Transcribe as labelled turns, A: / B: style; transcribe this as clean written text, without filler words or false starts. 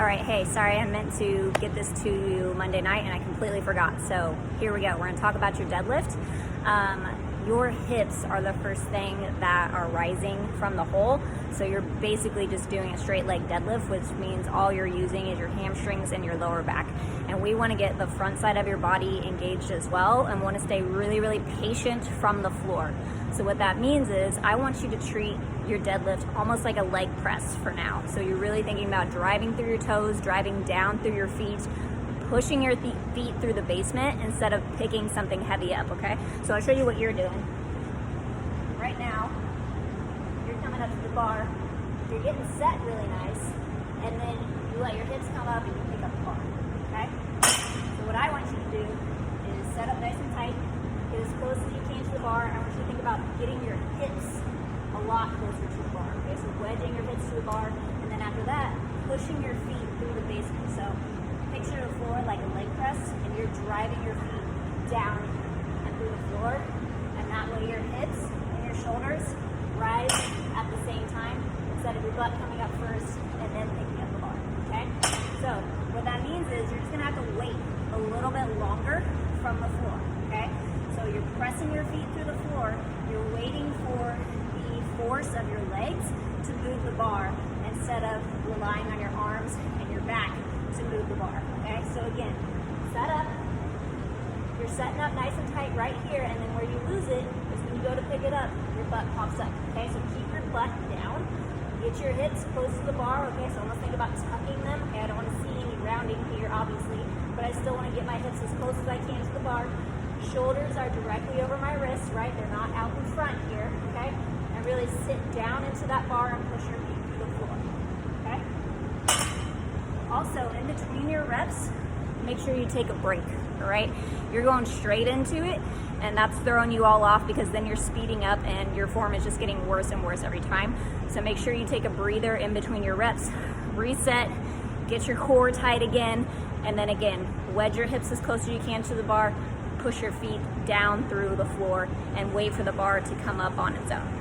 A: All right, hey, sorry, I meant to get this to you Monday night and I completely forgot. So here we go. We're gonna talk about your deadlift. Your hips are the first thing that are rising from the hole. So you're basically just doing a straight leg deadlift, which means all you're using is your hamstrings and your lower back. And we wanna get the front side of your body engaged as well and wanna stay really, really patient from the floor. So what that means is I want you to treat your deadlift almost like a leg press for now. So you're really thinking about driving through your toes, driving down through your feet, pushing your feet through the basement instead of picking something heavy up, okay? So I'll show you what you're doing. Right now, you're coming up to the bar, you're getting set really nice, and then you let your hips come up and you pick up the bar, okay? So what I want you to do is set up nice and tight, get as close as you can to the bar. I want you to think about getting your hips a lot closer to the bar, okay? So wedging your hips to the bar, and then after that, pushing your feet through the basement. So picture the floor like a leg press, and you're driving your feet down and through the floor, and that way your hips and your shoulders rise at the same time instead of your butt coming up first and then picking up the bar, okay? So what that means is you're just gonna have to wait a little bit longer from the floor, okay? So you're pressing your feet through the floor, you're waiting for the force of your legs to move the bar instead of relying on your arms and your back to move the bar, okay? So again, set up, you're setting up nice and tight right here, and then where you lose it is when you go to pick it up, your butt pops up, okay? So keep your butt down, get your hips close to the bar, okay? So almost think about tucking them, okay? I don't want to see any rounding here, obviously, but I still want to get my hips as close as I can to the bar. Shoulders are directly over my wrists, right? They're not out in front here, okay? And really sit down into that bar and push your feet through the floor, okay? Also, in between your reps, make sure you take a break, all right? You're going straight into it, and that's throwing you all off because then you're speeding up and your form is just getting worse and worse every time. So make sure you take a breather in between your reps, reset, get your core tight again, and then again, wedge your hips as close as you can to the bar, push your feet down through the floor, and wait for the bar to come up on its own.